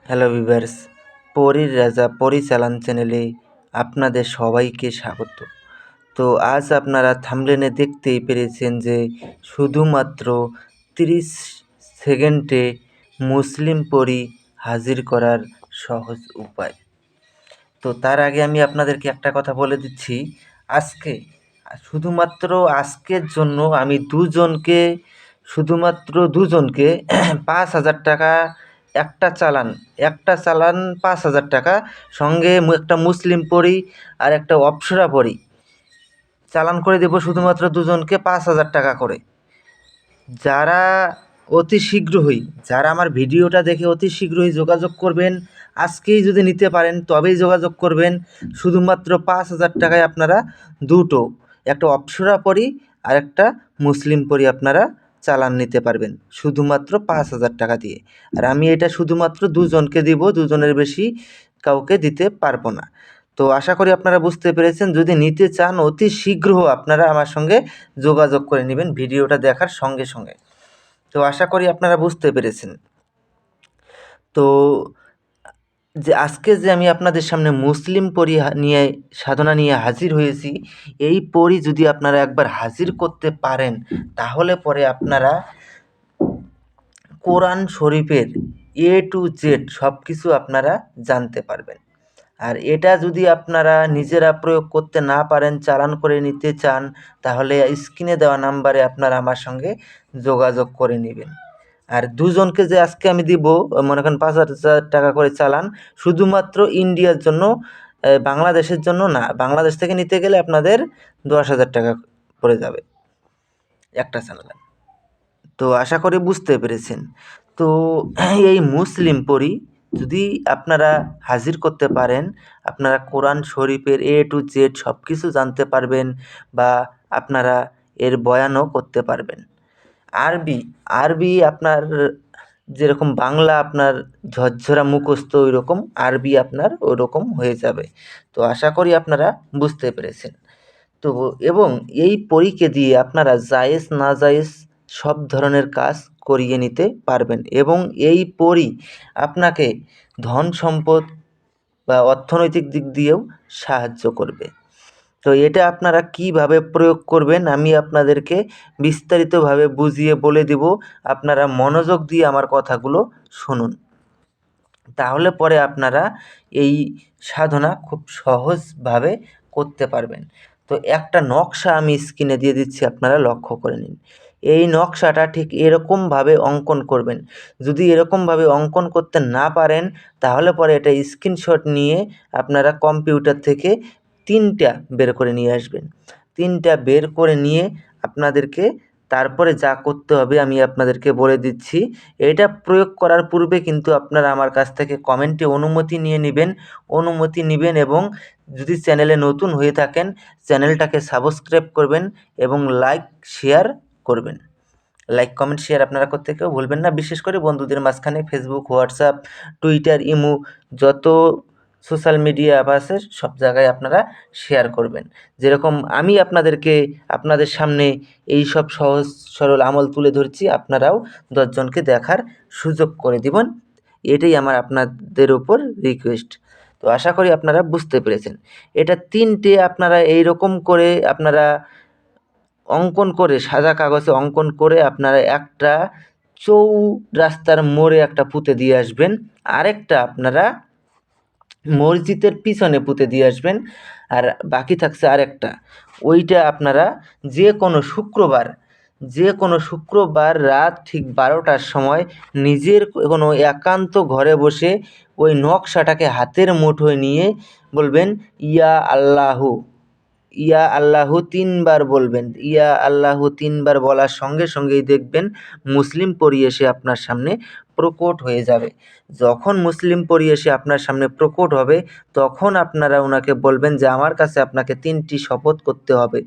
Hello viewers, পরীর রাজা পরিচালন চ্যানেলে আপনাদের সবাইকে স্বাগত। তো আজ আপনারা থাম্বনেলে দেখতেই পেরেছেন যে শুধুমাত্র 30 সেকেন্ডে মুসলিম পরী হাজির করার সহজ উপায়। তো তার আগে আমি আপনাদেরকে একটা কথা বলে দিচ্ছি, আজকে শুধুমাত্র আজকের জন্য আমি শুধুমাত্র দুজনকে 5,000 টাকা একটা চালান 5,000 টাকা, সঙ্গে একটা মুসলিম পরী আর একটা অপ্সরা পরী চালান করে দেব শুধুমাত্র দুজনকে 5,000 টাকা করে। যারা যারা আমার ভিডিওটা দেখে অতি শীঘ্রই যোগাযোগ করবেন, আজকেই যদি নিতে পারেন তবেই যোগাযোগ করবেন। শুধুমাত্র 5,000 টাকায় আপনারা দুটো, একটা অপ্সরা পরী আর একটা মুসলিম পরী আপনারা চালান নিতে পারবেন শুধুমাত্র 5,000 টাকা দিয়ে। আর আমি এটা শুধুমাত্র দুজনকে দিব, দুজনের বেশি কাউকে দিতে পারবো না। তো আশা করি আপনারা বুঝতে পেরেছেন। যদি নিতে চান অতি শীঘ্র আপনারা আমার সঙ্গে যোগাযোগ করে নেবেন ভিডিওটা দেখার সঙ্গে সঙ্গে। তো আশা করি আপনারা বুঝতে পেরেছেন। তো আজকে আমি আপনাদের সামনে মুসলিম পরী সাধনা নিয়ে হাজির হয়েছি, এই পরী যদি আপনারা একবার হাজির করতে পারেন তাহলে পরে আপনারা কোরআন শরীফের A to Z সব কিছু আপনারা জানতে পারবেন। আর এটা যদি আপনারা নিজেরা প্রয়োগ করতে না পারেন, চালান করে নিতে চান, তাহলে স্ক্রিনে দেওয়া নাম্বারে আপনারা আমার সঙ্গে যোগাযোগ করে নেবেন। আর দুজনকে যে আজকে আমি দিব, মনে করেন 5,000 টাকা করে চালান, শুধুমাত্র ইন্ডিয়ার জন্য, বাংলাদেশের জন্য না। বাংলাদেশ থেকে নিতে গেলে আপনাদের 10,000 টাকা পড়ে যাবে একটা চালান। তো আশা করি বুঝতে পেরেছেন। তো এই মুসলিম পরী যদি আপনারা হাজির করতে পারেন, আপনারা কোরআন শরীফের A to Z সব কিছু জানতে পারবেন, বা আপনারা এর বয়ানও করতে পারবেন। আরবি আপনার যেরকম বাংলা আপনার ঝরঝরা মুখস্থ, ওই রকম আরবি আপনার ওই রকম হয়ে যাবে। তো আশা করি আপনারা বুঝতে পেরেছেন। তো এবং এই পরীকে দিয়ে আপনারা জায়েজ না জায়েজ সব ধরনের কাজ করিয়ে নিতে পারবেন, এবং এই পরী আপনাকে ধন সম্পদ বা অর্থনৈতিক দিক দিয়েও সাহায্য করবে। তো এটা আপনারা কীভাবে প্রয়োগ করবেন আমি আপনাদেরকে বিস্তারিতভাবে বুঝিয়ে বলে দেব। আপনারা মনোযোগ দিয়ে আমার কথাগুলো শুনুন, তাহলে পরে আপনারা এই সাধনা খুব সহজভাবে করতে পারবেন। তো একটা নকশা আমি স্ক্রিনে দিয়ে দিচ্ছি, আপনারা লক্ষ্য করে নিন। এই নকশাটা ঠিক এরকমভাবে অঙ্কন করবেন। যদি এরকমভাবে অঙ্কন করতে না পারেন তাহলে পরে এটা স্ক্রিনশট নিয়ে আপনারা কম্পিউটার থেকে 3টা বের করে নিয়ে আসবেন। 3টা বের করে নিয়ে আপনাদেরকে তারপরে যা করতে হবে আমি আপনাদেরকে বলে দিচ্ছি। এটা প্রয়োগ করার পূর্বে কিন্তু আপনারা আমার কাছ থেকে কমেন্টে অনুমতি নেবেন, এবং যদি চ্যানেলে নতুন হয়ে থাকেন চ্যানেলটাকে সাবস্ক্রাইব করবেন এবং লাইক শেয়ার করবেন। লাইক কমেন্ট শেয়ার আপনারা করতে কেউ ভুলবেন না। বিশেষ করে বন্ধুদের মাঝখানে ফেসবুক, হোয়াটসঅ্যাপ, টুইটার, ইমো যত সোশ্যাল মিডিয়া অ্যাপ আছে সব জায়গায় আপনারা শেয়ার করবেন। যেরকম আমি আপনাদের সামনে এই সব সহজ সরল আমল তুলে ধরছি, আপনারাও 10 জনকে দেখার সুযোগ করে দিবেন। এটাই আমার আপনাদের উপর রিকোয়েস্ট। তো আশা করি আপনারা বুঝতে পেরেছেন। এটা 3টে আপনারা এইরকম করে আপনারা অঙ্কন করে, সাদা কাগজে অঙ্কন করে আপনারা একটা চৌরাস্তার মোড়ে একটা পুঁতে দিয়ে আসবেন, আরেকটা আপনারা মসজিদের পিছনে পুঁতে দিয়ে আসবেন, আর বাকি থাকছে আরেকটা। ওইটা আপনারা যে কোনো শুক্রবার রাত ঠিক 12টার সময় নিজের কোনো একান্ত ঘরে বসে ওই নকশাটাকে হাতের মুঠোয় নিয়ে বলবেন ইয়া আল্লাহু, ইয়া আল্লাহু 3 বার বলবেন। ইয়া আল্লাহু 3 বার বলার সঙ্গে সঙ্গেই দেখবেন মুসলিম পরী এসে আপনার সামনে প্রকট হয়ে যাবে। যখন মুসলিম পরী এসে আপনার সামনে প্রকট হবে তখন আপনারা ওনাকে বলবেন যে আমার কাছে আপনাকে 3টি শপথ করতে হবে।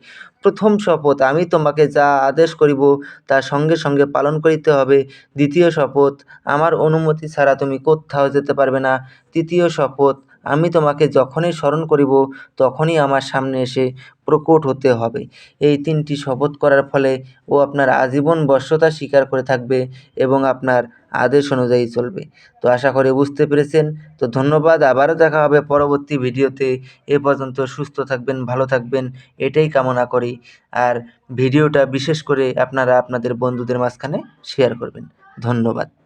প্রথম শপথ, আমি তোমাকে যা আদেশ করিব তা সঙ্গে সঙ্গে পালন করিতে হবে। দ্বিতীয় শপথ, আমার অনুমতি ছাড়া তুমি কোত্থাও যেতে পারবে না। তৃতীয় শপথ, আমি তোমাকে যখনই স্মরণ করিব তখনই আমার সামনে এসে প্রকট হতে হবে। এই 3টি শপথ করার ফলে ও আপনার আজীবন বশ্যতা স্বীকার করে থাকবে এবং আপনার আদেশ অনুযায়ী চলবে। তো আশা করি বুঝতে পেরেছেন। তো ধন্যবাদ, আবারও দেখা হবে পরবর্তী ভিডিওতে। এ পর্যন্ত সুস্থ থাকবেন, ভালো থাকবেন, এটাই কামনা করি। আর ভিডিওটা বিশেষ করে আপনারা আপনাদের বন্ধুদের মাঝখানে শেয়ার করবেন। ধন্যবাদ।